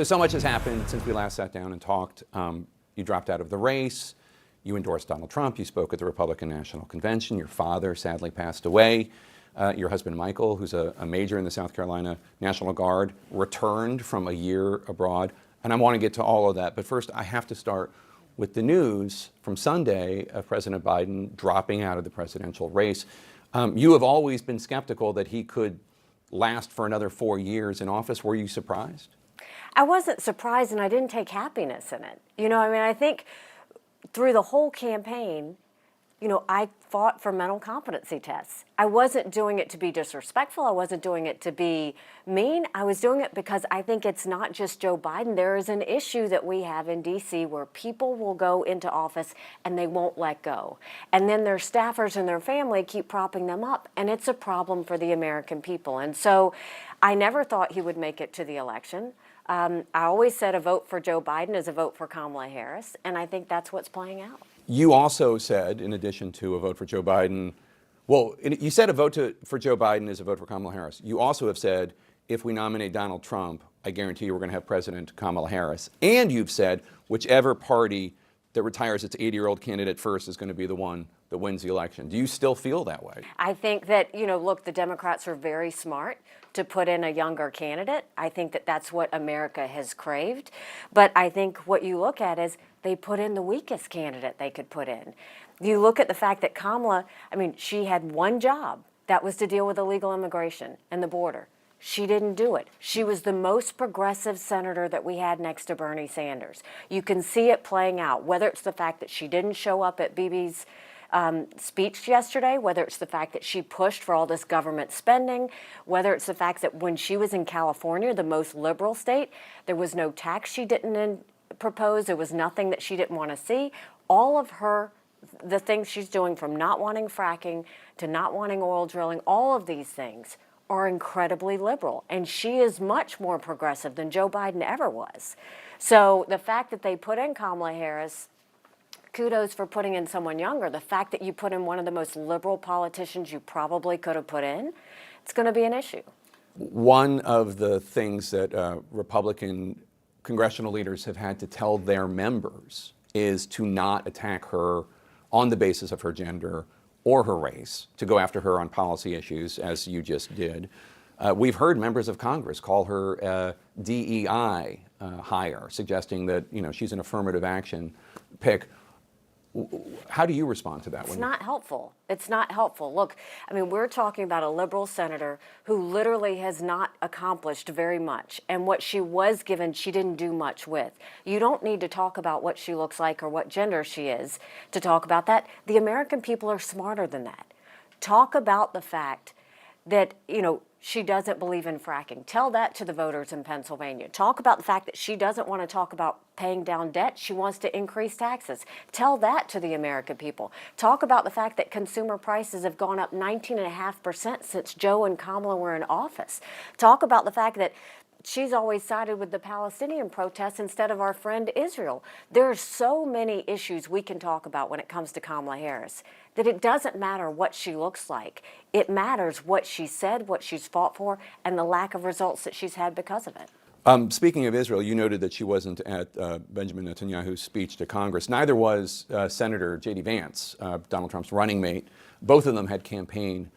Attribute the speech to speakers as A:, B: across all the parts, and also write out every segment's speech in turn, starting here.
A: So much has happened since we last sat down and talked. You dropped out of the race. You endorsed Donald Trump. You spoke at the Republican National Convention. Your father sadly passed away. Your husband, Michael, who's a major in the South Carolina National Guard, returned from a year abroad. And I want to get to all of that. But first, I have to start with the news from Sunday of President Biden dropping out of the presidential race. You have always been skeptical that he could last for another 4 years in office. Were you surprised?
B: I wasn't surprised, and I didn't take happiness in it. I think through the whole campaign, I fought for mental competency tests. I wasn't doing it to be disrespectful. I wasn't doing it to be mean. I was doing it because I think it's not just Joe Biden. There is an issue that we have in D.C. where people will go into office and they won't let go. And then their staffers and their family keep propping them up, and it's a problem for the American people. And so I never thought he would make it to the election. I always said a vote for Joe Biden is a vote for Kamala Harris, and I think that's what's playing out.
A: You also said, in addition to a vote for Joe Biden, you said a vote for Joe Biden is a vote for Kamala Harris. You also have said, if we nominate Donald Trump, I guarantee you we're going to have President Kamala Harris. And you've said, whichever party that retires its 80-year-old candidate first is going to be the one that wins the election. Do you still feel that way?
B: I think that, look, the Democrats are very smart to put in a younger candidate. I think that that's what America has craved. But I think what you look at is they put in the weakest candidate they could put in. You look at the fact that Kamala, she had one job. That was to deal with illegal immigration and the border. She didn't do it. She was the most progressive senator that we had next to Bernie Sanders. You can see it playing out, whether it's the fact that she didn't show up at Bibi's speech yesterday, whether it's the fact that she pushed for all this government spending, whether it's the fact that when she was in California, the most liberal state, there was no tax she didn't propose. There was nothing that she didn't want to see. All of the things she's doing, from not wanting fracking to not wanting oil drilling, all of these things are incredibly liberal. And she is much more progressive than Joe Biden ever was. So the fact that they put in Kamala Harris, kudos for putting in someone younger. The fact that you put in one of the most liberal politicians you probably could have put in, it's going to be an issue.
A: One of the things that Republican congressional leaders have had to tell their members is to not attack her on the basis of her gender or her race, to go after her on policy issues, as you just did. We've heard members of Congress call her a DEI hire, suggesting that she's an affirmative action pick. How do you respond to that?
B: It's not helpful. It's not helpful. Look, we're talking about a liberal senator who literally has not accomplished very much. And what she was given, she didn't do much with. You don't need to talk about what she looks like or what gender she is to talk about that. The American people are smarter than that. Talk about the fact that, she doesn't believe in fracking. Tell that to the voters in Pennsylvania. Talk about the fact that she doesn't want to talk about paying down debt. She wants to increase taxes. Tell that to the American people. Talk about the fact that consumer prices have gone up 19.5% since Joe and Kamala were in office. Talk about the fact that she's always sided with the Palestinian protests instead of our friend Israel. There are so many issues we can talk about when it comes to Kamala Harris that it doesn't matter what she looks like. It matters what she said, what she's fought for, and the lack of results that she's had because of it.
A: Speaking of Israel, you noted that she wasn't at Benjamin Netanyahu's speech to Congress. Neither was Senator J.D. Vance, Donald Trump's running mate. Both of them had campaign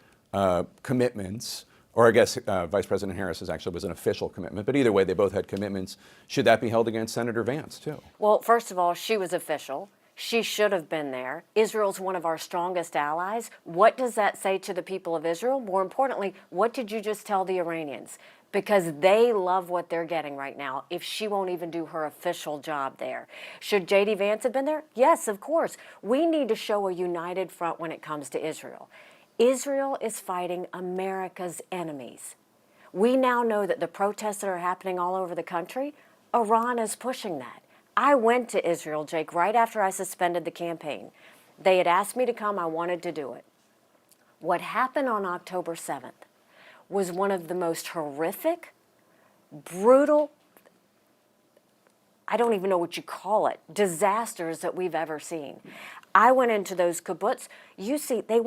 A: commitments. Or I guess Vice President Harris's actually was an official commitment. But either way, they both had commitments. Should that be held against Senator Vance, too?
B: Well, first of all, she was official. She should have been there. Israel's one of our strongest allies. What does that say to the people of Israel? More importantly, what did you just tell the Iranians? Because they love what they're getting right now if she won't even do her official job there. Should J.D. Vance have been there? Yes, of course. We need to show a united front when it comes to Israel. Israel is fighting America's enemies. We now know that the protests that are happening all over the country, Iran is pushing that. I went to Israel, Jake, right after I suspended the campaign. They had asked me to come. I wanted to do it. What happened on October 7th was one of the most horrific, brutal, I don't even know what you call it, disasters that we've ever seen. I went into those kibbutz. You see, they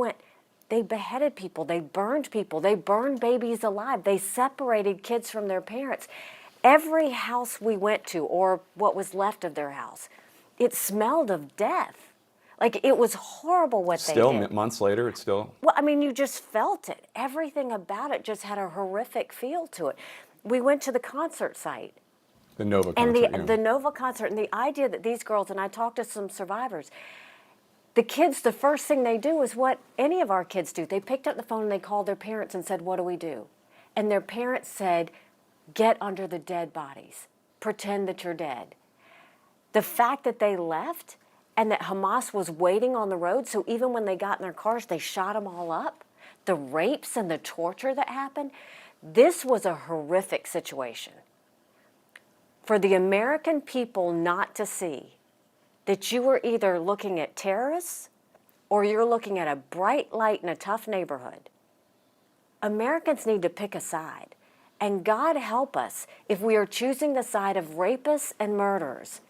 B: beheaded people, they burned babies alive, they separated kids from their parents. Every house we went to, or what was left of their house, it smelled of death. Like, it was horrible what they
A: Still,
B: did.
A: months later, it's still.
B: Well, I mean, you just felt it. Everything about it just had a horrific feel to it. We went to the concert site.
A: The Nova
B: And
A: concert.
B: the Nova concert, and the idea that these girls, and I talked to some survivors, the kids, the first thing they do is what any of our kids do. They picked up the phone and they called their parents and said, what do we do? And their parents said, get under the dead bodies. Pretend that you're dead. The fact that they left and that Hamas was waiting on the road, so even when they got in their cars, they shot them all up. The rapes and the torture that happened, this was a horrific situation. For the American people not to see that you were either looking at terrorists or you're looking at a bright light in a tough neighborhood. Americans need to pick a side. And God help us if we are choosing the side of rapists and murderers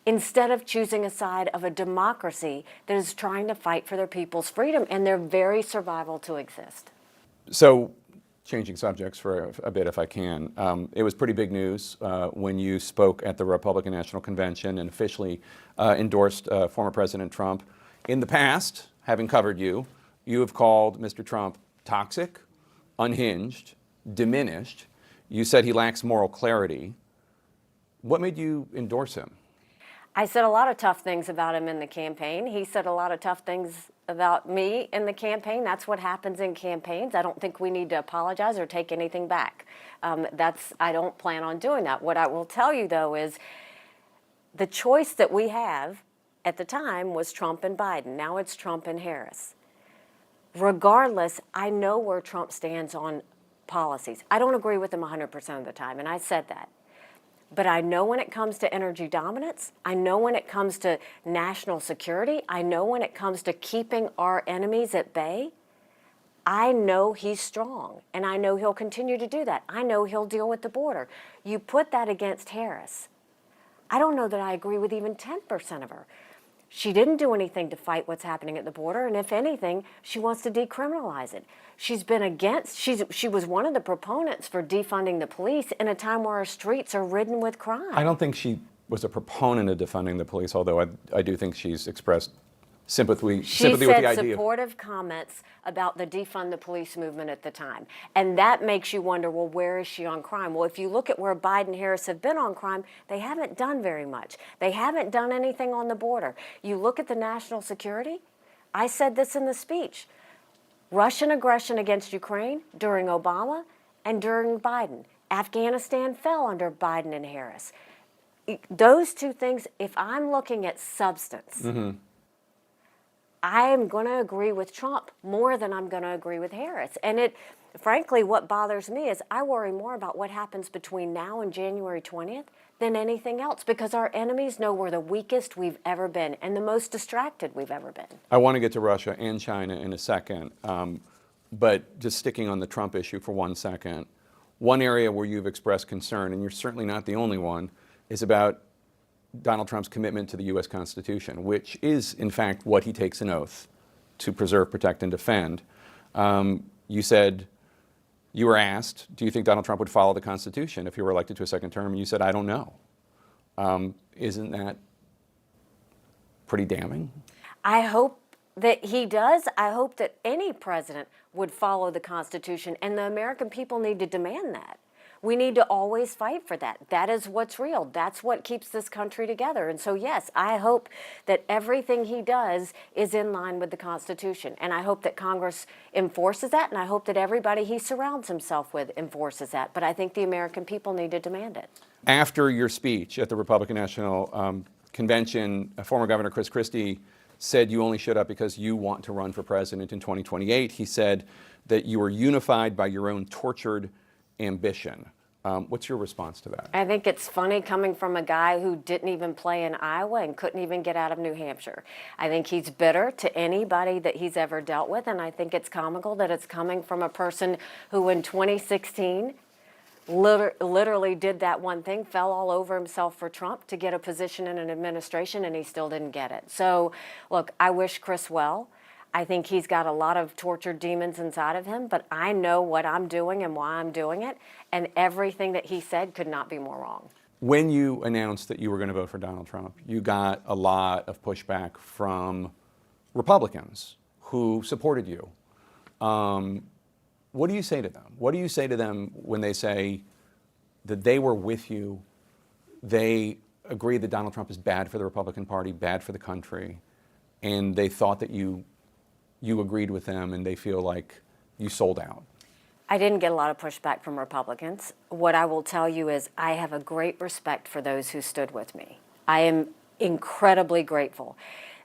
B: instead of choosing a side of a democracy that is trying to fight for their people's freedom and their very survival to exist.
A: So, changing subjects for a bit, if I can, it was pretty big news when you spoke at the Republican National Convention and officially endorsed former President Trump. In the past, having covered you, you have called Mr. Trump toxic, unhinged, diminished. You said he lacks moral clarity. What made you endorse him?
B: I said a lot of tough things about him in the campaign. He said a lot of tough things about me in the campaign. That's what happens in campaigns. I don't think we need to apologize or take anything back. I don't plan on doing that. What I will tell you, though, is the choice that we have at the time was Trump and Biden. Now it's Trump and Harris. Regardless, I know where Trump stands on policies. I don't agree with him 100% of the time, and I said that. But I know when it comes to energy dominance, I know when it comes to national security, I know when it comes to keeping our enemies at bay, I know he's strong, and I know he'll continue to do that. I know he'll deal with the border. You put that against Harris. I don't know that I agree with even 10% of her. She didn't do anything to fight what's happening at the border, and if anything, she wants to decriminalize it. She's been against, she was one of the proponents for defunding the police in a time where our streets are ridden with crime.
A: I don't think she was a proponent of defunding the police, although I do think she's expressed sympathy with the idea.
B: She said supportive comments about the defund the police movement at the time. And that makes you wonder, well, where is she on crime? Well, if you look at where Biden and Harris have been on crime, they haven't done very much. They haven't done anything on the border. You look at the national security, I said this in the speech, Russian aggression against Ukraine during Obama and during Biden. Afghanistan fell under Biden and Harris. Those two things, if I'm looking at substance, I am going to agree with Trump more than I'm going to agree with Harris. And frankly, what bothers me is I worry more about what happens between now and January 20th than anything else, because our enemies know we're the weakest we've ever been and the most distracted we've ever been.
A: I want to get to Russia and China in a second, but just sticking on the Trump issue for 1 second, one area where you've expressed concern, and you're certainly not the only one, is about Donald Trump's commitment to the U.S. Constitution, which is, in fact, what he takes an oath to preserve, protect, and defend. You said, you were asked, do you think Donald Trump would follow the Constitution if he were elected to a second term? And you said, I don't know. Isn't that pretty damning?
B: I hope that he does. I hope that any president would follow the Constitution, and the American people need to demand that. We need to always fight for that. That is what's real. That's what keeps this country together. And so, yes, I hope that everything he does is in line with the Constitution. And I hope that Congress enforces that, and I hope that everybody he surrounds himself with enforces that. But I think the American people need to demand it.
A: After your speech at the Republican National Convention, former Governor Chris Christie said you only showed up because you want to run for president in 2028. He said that you were unified by your own tortured ambition. What's your response to that?
B: I think it's funny coming from a guy who didn't even play in Iowa and couldn't even get out of New Hampshire. I think he's bitter to anybody that he's ever dealt with, and I think it's comical that it's coming from a person who in 2016 literally did that one thing, fell all over himself for Trump to get a position in an administration, and he still didn't get it. So, look, I wish Chris well. I think he's got a lot of tortured demons inside of him, but I know what I'm doing and why I'm doing it, and everything that he said could not be more wrong.
A: When you announced that you were going to vote for Donald Trump, you got a lot of pushback from Republicans who supported you. What do you say to them? What do you say to them when they say that they were with you, they agree that Donald Trump is bad for the Republican Party, bad for the country, and they thought that you agreed with them and they feel like you sold out?
B: I didn't get a lot of pushback from Republicans. What I will tell you is I have a great respect for those who stood with me. I am incredibly grateful.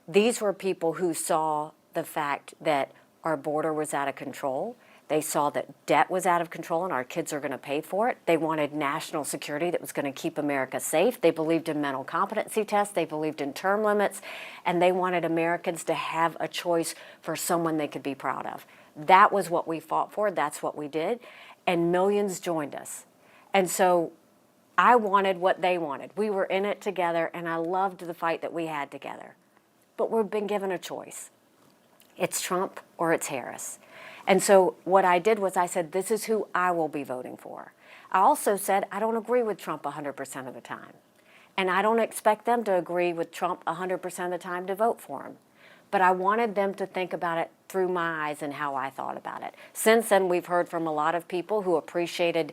B: These were people who saw the fact that our border was out of control. They saw that debt was out of control and our kids are going to pay for it. They wanted national security that was going to keep America safe. They believed in mental competency tests. They believed in term limits. And they wanted Americans to have a choice for someone they could be proud of. That was what we fought for. That's what we did. And millions joined us. And so I wanted what they wanted. We were in it together, and I loved the fight that we had together. But we've been given a choice. It's Trump or it's Harris. And so what I did was I said, this is who I will be voting for. I also said, I don't agree with Trump 100% of the time. And I don't expect them to agree with Trump 100% of the time to vote for him. But I wanted them to think about it through my eyes and how I thought about it. Since then, we've heard from a lot of people who appreciated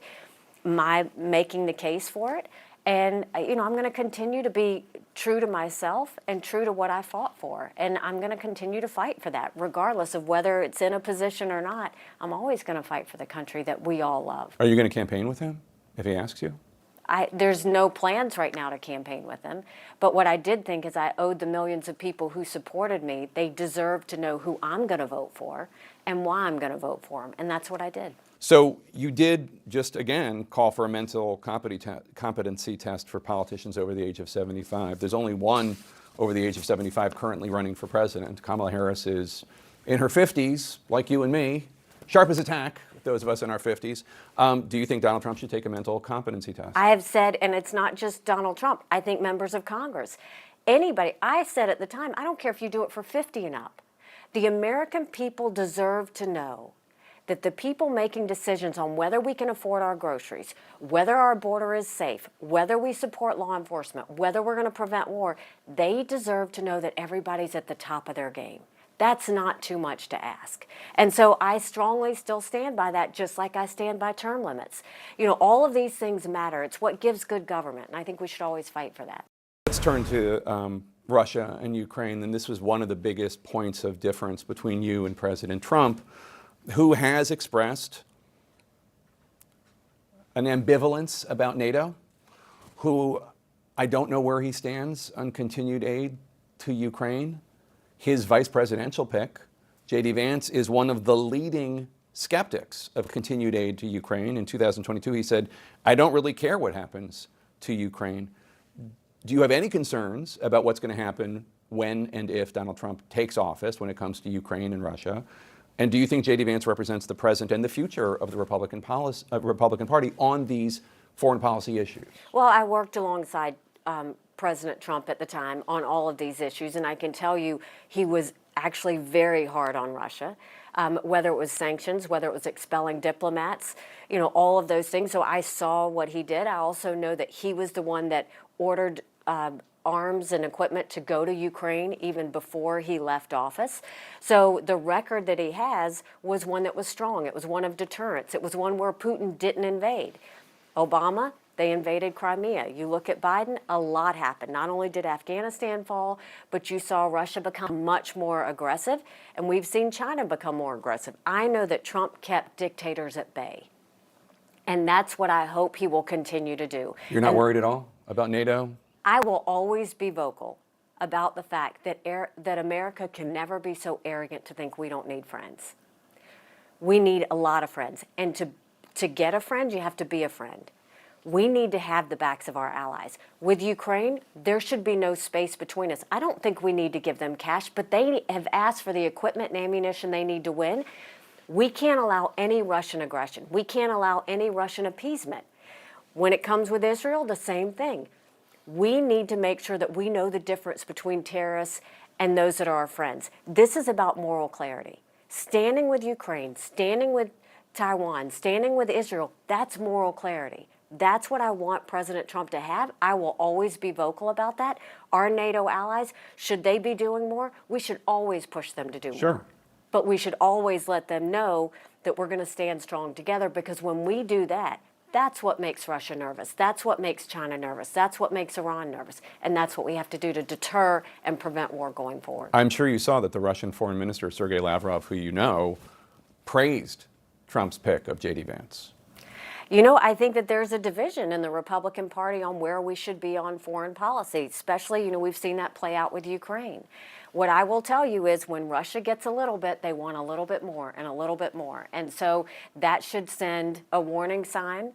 B: my making the case for it. And, I'm going to continue to be true to myself and true to what I fought for. And I'm going to continue to fight for that, regardless of whether it's in a position or not. I'm always going to fight for the country that we all love.
A: Are you going to campaign with him if he asks you?
B: There's no plans right now to campaign with him. But what I did think is I owed the millions of people who supported me, they deserve to know who I'm going to vote for and why I'm going to vote for him. And that's what I did.
A: So you did just, again, call for a mental competency test for politicians over the age of 75. There's only one over the age of 75 currently running for president. Kamala Harris is in her 50s, like you and me, sharp as a tack, those of us in our 50s. Do you think Donald Trump should take a mental competency test?
B: I have said, and it's not just Donald Trump, I think members of Congress, anybody, I said at the time, I don't care if you do it for 50 and up. The American people deserve to know that the people making decisions on whether we can afford our groceries, whether our border is safe, whether we support law enforcement, whether we're going to prevent war, they deserve to know that everybody's at the top of their game. That's not too much to ask. And so I strongly still stand by that, just like I stand by term limits. All of these things matter. It's what gives good government, and I think we should always fight for that.
A: Let's turn to Russia and Ukraine, and this was one of the biggest points of difference between you and President Trump, who has expressed an ambivalence about NATO, who I don't know where he stands on continued aid to Ukraine. His vice presidential pick, J.D. Vance, is one of the leading skeptics of continued aid to Ukraine. In 2022, he said, I don't really care what happens to Ukraine. Do you have any concerns about what's going to happen when and if Donald Trump takes office when it comes to Ukraine and Russia? And do you think J.D. Vance represents the present and the future of the Republican Party on these foreign policy issues?
B: Well, I worked alongside President Trump at the time on all of these issues, and I can tell you he was actually very hard on Russia, whether it was sanctions, whether it was expelling diplomats, all of those things. So I saw what he did. I also know that he was the one that ordered arms and equipment to go to Ukraine even before he left office. So the record that he has was one that was strong. It was one of deterrence. It was one where Putin didn't invade. Obama, they invaded Crimea. You look at Biden, a lot happened. Not only did Afghanistan fall, but you saw Russia become much more aggressive, and we've seen China become more aggressive. I know that Trump kept dictators at bay, and that's what I hope he will continue to do.
A: You're not worried at all about NATO?
B: I will always be vocal about the fact that America can never be so arrogant to think we don't need friends. We need a lot of friends, and to get a friend, you have to be a friend. We need to have the backs of our allies. With Ukraine, there should be no space between us. I don't think we need to give them cash, but they have asked for the equipment and ammunition they need to win. We can't allow any Russian aggression. We can't allow any Russian appeasement. When it comes with Israel, the same thing. We need to make sure that we know the difference between terrorists and those that are our friends. This is about moral clarity. Standing with Ukraine, standing with Taiwan, standing with Israel, that's moral clarity. That's what I want President Trump to have. I will always be vocal about that. Our NATO allies, should they be doing more? We should always push them to do more. But we should always let them know that we're going to stand strong together, because when we do that, that's what makes Russia nervous. That's what makes China nervous. That's what makes Iran nervous. And that's what we have to do to deter and prevent war going forward.
A: I'm sure you saw that the Russian Foreign Minister, Sergei Lavrov, who you know, praised Trump's pick of J.D. Vance.
B: You know, I think that there's a division in the Republican Party on where we should be on foreign policy, especially, you know, we've seen that play out with Ukraine. What I will tell you is when Russia gets a little bit, they want a little bit more and a little bit more. And so that should send a warning sign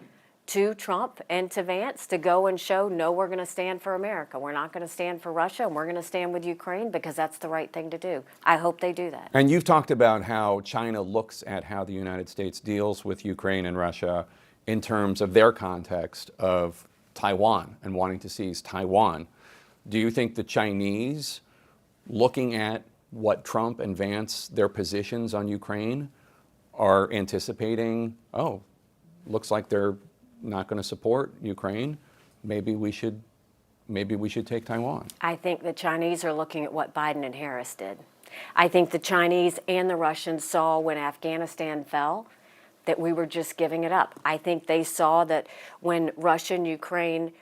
B: to Trump and to Vance to go and show, no, we're going to stand for America. We're not going to stand for Russia, and we're going to stand with Ukraine because that's the right thing to do. I hope they do that.
A: And you've talked about how China looks at how the United States deals with Ukraine and Russia in terms of their context of Taiwan and wanting to seize Taiwan. Do you think the Chinese, looking at what Trump and Vance, their positions on Ukraine, are anticipating, oh, looks like they're not going to support Ukraine, maybe we should take Taiwan?
B: I think the Chinese are looking at what Biden and Harris did. I think the Chinese and the Russians saw when Afghanistan fell that we were just giving it up. I think they saw that when Russia and Ukraine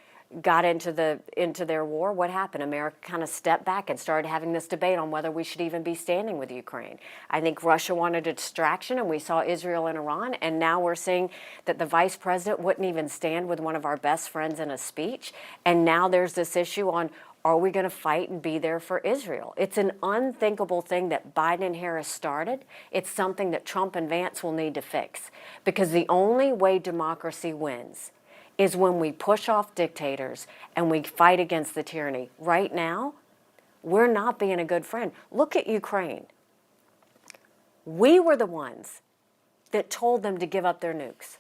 B: got into their war, what happened? America kind of stepped back and started having this debate on whether we should even be standing with Ukraine. I think Russia wanted a distraction, and we saw Israel and Iran, and now we're seeing that the vice president wouldn't even stand with one of our best friends in a speech, and now there's this issue on, are we going to fight and be there for Israel? It's an unthinkable thing that Biden and Harris started. It's something that Trump and Vance will need to fix, because the only way democracy wins is when we push off dictators and we fight against the tyranny. Right now, we're not being a good friend. Look at Ukraine. We were the ones that told them to give up their nukes.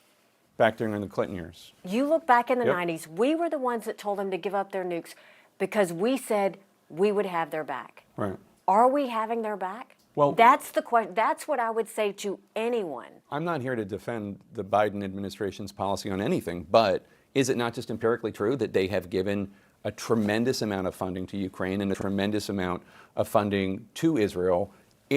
A: Back during the Clinton years.
B: You look back in the 90s, we were the ones that told them to give up their nukes because we said we would have their back.
A: Right.
B: Are we having their back?
A: Well,
B: that's the question. That's what I would say to anyone.
A: I'm not here to defend the Biden administration's policy on anything, but is it not just empirically true that they have given a tremendous amount of funding to Ukraine and a tremendous amount of funding to Israel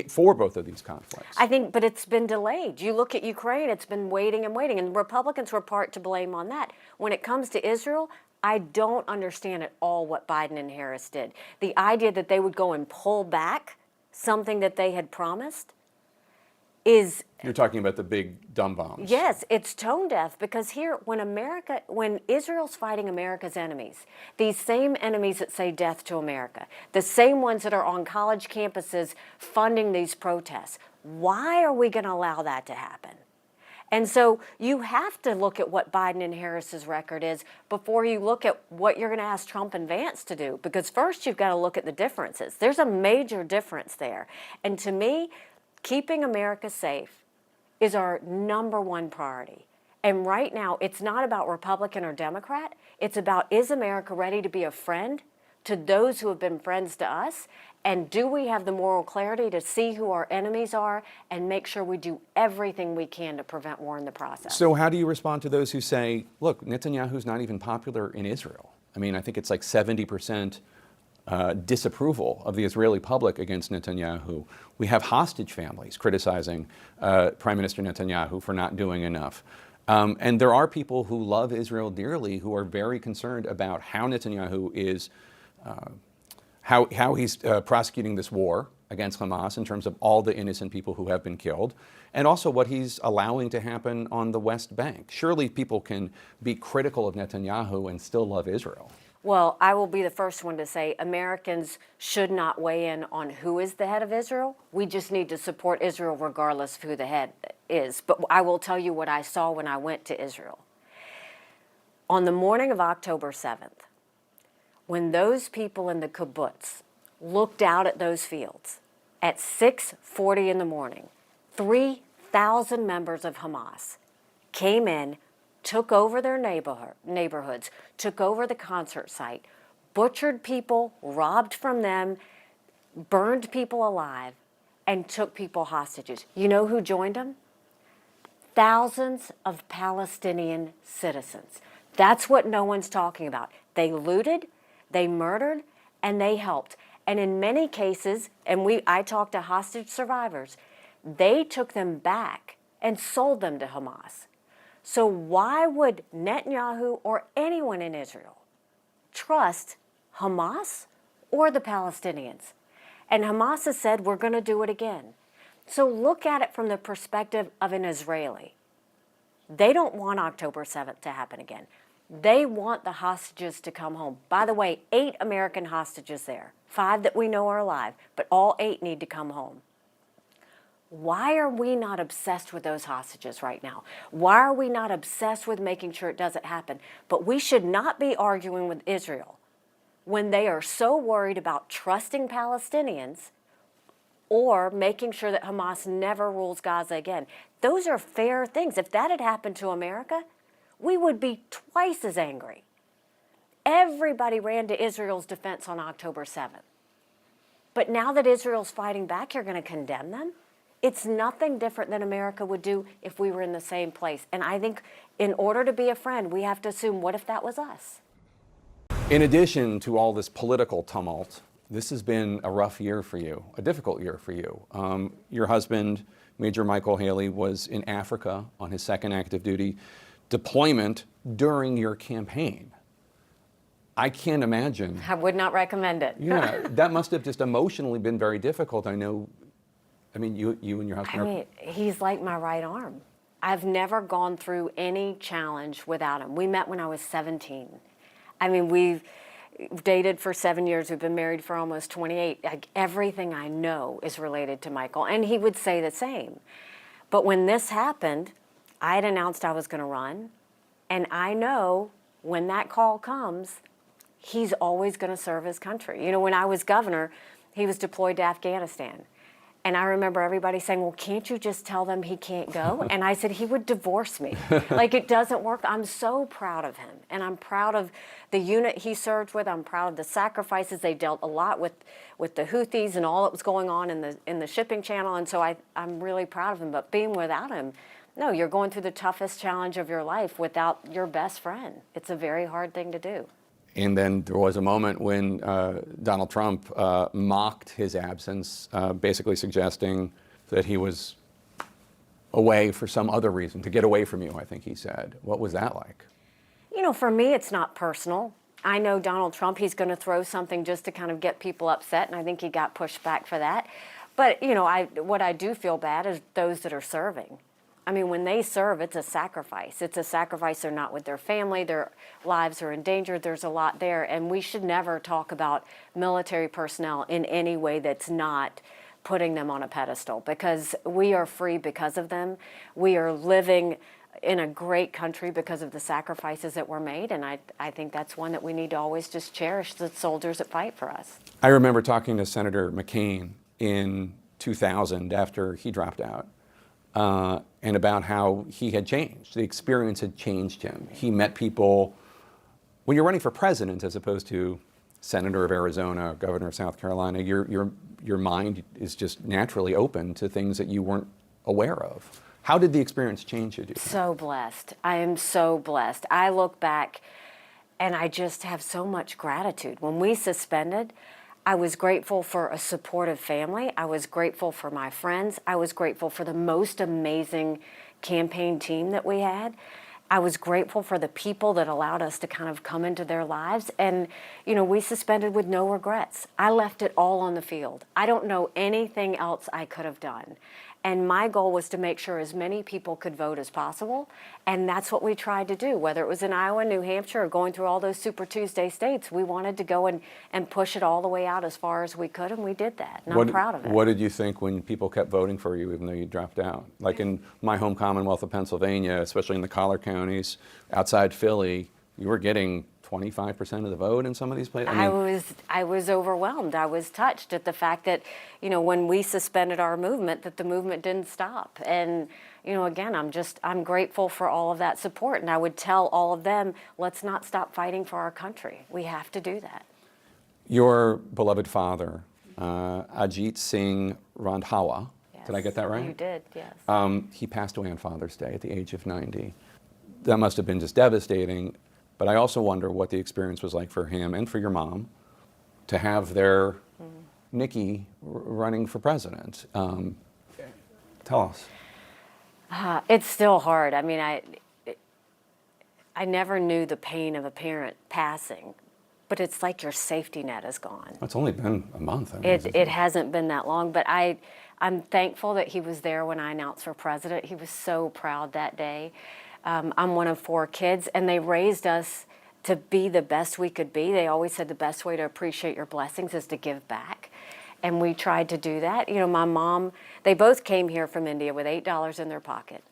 A: for both of these conflicts?
B: I think, but it's been delayed. You look at Ukraine, it's been waiting and waiting, and Republicans were part to blame on that. When it comes to Israel, I don't understand at all what Biden and Harris did. The idea that they would go and pull back something that they had promised is...
A: You're talking about the big dumb bombs.
B: Yes, it's tone deaf, because here, when Israel's fighting America's enemies, these same enemies that say death to America, the same ones that are on college campuses funding these protests, why are we going to allow that to happen? And so you have to look at what Biden and Harris's record is before you look at what you're going to ask Trump and Vance to do, because first you've got to look at the differences. There's a major difference there. And to me, keeping America safe is our number one priority. And right now, it's not about Republican or Democrat. It's about, is America ready to be a friend to those who have been friends to us? And do we have the moral clarity to see who our enemies are and make sure we do everything we can to prevent war in the process?
A: So how do you respond to those who say, look, Netanyahu's not even popular in Israel? I mean, I think it's like 70% disapproval of the Israeli public against Netanyahu. We have hostage families criticizing Prime Minister Netanyahu for not doing enough. And there are people who love Israel dearly who are very concerned about how Netanyahu is, how he's prosecuting this war against Hamas in terms of all the innocent people who have been killed, and also what he's allowing to happen on the West Bank. Surely people can be critical of Netanyahu and still love Israel.
B: Well, I will be the first one to say Americans should not weigh in on who is the head of Israel. We just need to support Israel regardless of who the head is. But I will tell you what I saw when I went to Israel. On the morning of October 7th, when those people in the kibbutz looked out at those fields at 6:40 in the morning, 3,000 members of Hamas came in, took over their neighborhoods, took over the concert site, butchered people, robbed from them, burned people alive, and took people hostages. You know who joined them? Thousands of Palestinian citizens. That's what no one's talking about. They looted, they murdered, and they helped. And in many cases, and I talked to hostage survivors, they took them back and sold them to Hamas. So why would Netanyahu or anyone in Israel trust Hamas or the Palestinians? And Hamas has said, we're going to do it again. So look at it from the perspective of an Israeli. They don't want October 7th to happen again. They want the hostages to come home. By the way, 8 American hostages there, 5 that we know are alive, but all 8 need to come home. Why are we not obsessed with those hostages right now? Why are we not obsessed with making sure it doesn't happen? But we should not be arguing with Israel when they are so worried about trusting Palestinians or making sure that Hamas never rules Gaza again. Those are fair things. If that had happened to America, we would be twice as angry. Everybody ran to Israel's defense on October 7th. But now that Israel's fighting back, you're going to condemn them? It's nothing different than America would do if we were in the same place. And I think in order to be a friend, we have to assume, what if that was us?
A: In addition to all this political tumult, this has been a rough year for you, a difficult year for you. Your husband, Major Michael Haley, was in Africa on his second active duty deployment during your campaign. I can't imagine.
B: I would not recommend it.
A: Yeah, that must have just emotionally been very difficult. I know, you and your husband
B: he's like my right arm. I've never gone through any challenge without him. We met when I was 17. We've dated for 7 years. We've been married for almost 28. Everything I know is related to Michael, and he would say the same. But when this happened, I had announced I was going to run, and I know when that call comes, he's always going to serve his country. When I was governor, he was deployed to Afghanistan. And I remember everybody saying, well, can't you just tell them he can't go? And I said, he would divorce me. It doesn't work. I'm so proud of him. And I'm proud of the unit he served with. I'm proud of the sacrifices. They dealt a lot with the Houthis and all that was going on in the shipping channel. And so I'm really proud of him. But being without him, no, you're going through the toughest challenge of your life without your best friend. It's a very hard thing to do.
A: And then there was a moment when Donald Trump mocked his absence, basically suggesting that he was away for some other reason, to get away from you, I think he said. What was that like?
B: For me, it's not personal. I know Donald Trump, he's going to throw something just to kind of get people upset, and I think he got pushed back for that. But, what I do feel bad is those that are serving. When they serve, it's a sacrifice. It's a sacrifice. They're not with their family. Their lives are in danger. There's a lot there. And we should never talk about military personnel in any way that's not putting them on a pedestal, because we are free because of them. We are living in a great country because of the sacrifices that were made. And I think that's one that we need to always just cherish, the soldiers that fight for us.
A: I remember talking to Senator McCain in 2000 after he dropped out. And about how he had changed. The experience had changed him. He met people, when you're running for president as opposed to senator of Arizona, governor of South Carolina, your mind is just naturally open to things that you weren't aware of. How did the experience change you? Do you think?
B: So blessed. I am so blessed. I look back and I just have so much gratitude. When we suspended, I was grateful for a supportive family. I was grateful for my friends. I was grateful for the most amazing campaign team that we had. I was grateful for the people that allowed us to kind of come into their lives. And, we suspended with no regrets. I left it all on the field. I don't know anything else I could have done. And my goal was to make sure as many people could vote as possible. And that's what we tried to do, whether it was in Iowa, New Hampshire, or going through all those Super Tuesday states. We wanted to go and push it all the way out as far as we could, and we did that. And I'm proud of it.
A: What did you think when people kept voting for you even though you dropped out? Like in my home Commonwealth of Pennsylvania, especially in the collar counties, outside Philly, you were getting 25% of the vote in some of these places?
B: I was overwhelmed. I was touched at the fact that, when we suspended our movement, that the movement didn't stop. And, again, I'm grateful for all of that support. And I would tell all of them, let's not stop fighting for our country. We have to do that.
A: Your beloved father Ajit Singh Randhawa.
B: Yes.
A: Did I get that right?
B: You did, yes.
A: He passed away on Father's Day at the age of 90. That must have been just devastating, but I also wonder what the experience was like for him and for your mom to have their Nikki running for president. Tell us.
B: It's still hard. I mean, I never knew the pain of a parent passing, but it's like your safety net is gone.
A: It's only been a month. I mean,
B: It hasn't been that long, but I'm thankful that he was there when I announced for president. He was so proud that day. I'm one of 4 kids, and they raised us to be the best we could be. They always said the best way to appreciate your blessings is to give back. And we tried to do that. You know, my mom, they both came here from India with $8 in their pocket.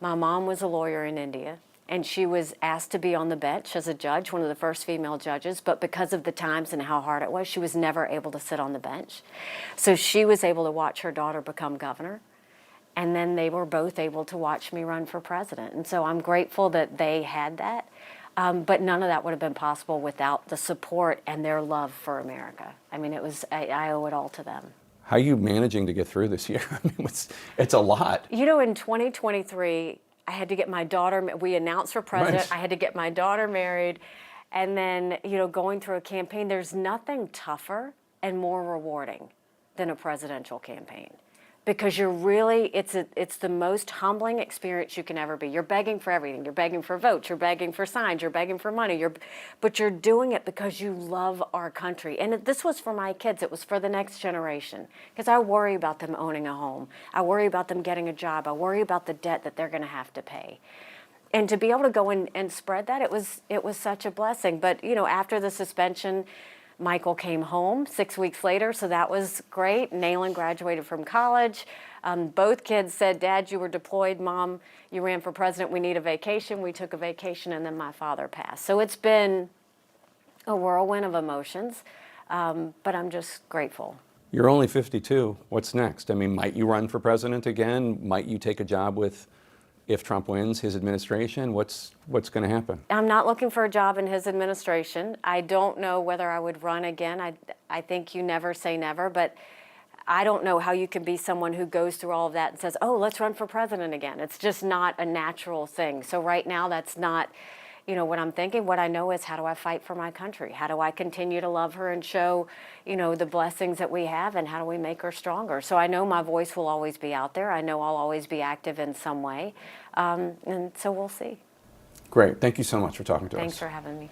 B: My mom was a lawyer in India, and she was asked to be on the bench as a judge, one of the first female judges, but because of the times and how hard it was, she was never able to sit on the bench. So she was able to watch her daughter become governor, and then they were both able to watch me run for president. And so I'm grateful that they had that, but none of that would have been possible without the support and their love for America. I mean, I owe it all to them.
A: how are you managing to get through this year? I mean, it's a lot.
B: You know, in 2023, I had to get my daughter, we announced for president,
A: Right.
B: I had to get my daughter married, and then, you know, going through a campaign, there's nothing tougher and more rewarding than a presidential campaign. Because you're really, it's the most humbling experience you can ever be. You're begging for everything. You're begging for votes. You're begging for signs. You're begging for money. But you're doing it because you love our country. And this was for my kids. It was for the next generation. Because I worry about them owning a home. I worry about them getting a job. I worry about the debt that they're going to have to pay. And to be able to go and spread that, it was such a blessing. But, you know, after the suspension, Michael came home 6 weeks later, so that was great. Nayland graduated from college. Both kids said, "Dad, you were deployed. Mom, you ran for president. We need a vacation." We took a vacation, and then my father passed. So it's been a whirlwind of emotions, but I'm just grateful.
A: You're only 52. What's next? I mean, might you run for president again? Might you take a job with, if Trump wins, his administration? What's going to happen?
B: I'm not looking for a job in his administration. I don't know whether I would run again. I think you never say never, but I don't know how you can be someone who goes through all of that and says, "Oh, let's run for president again." It's just not a natural thing. So right now, that's not, you know, what I'm thinking. What I know is, how do I fight for my country? How do I continue to love her and show, you know, the blessings that we have, and how do we make her stronger? So I know my voice will always be out there. I know I'll always be active in some way. And so we'll see.
A: Great. Thank you so much for talking to us.
B: Thanks for having me.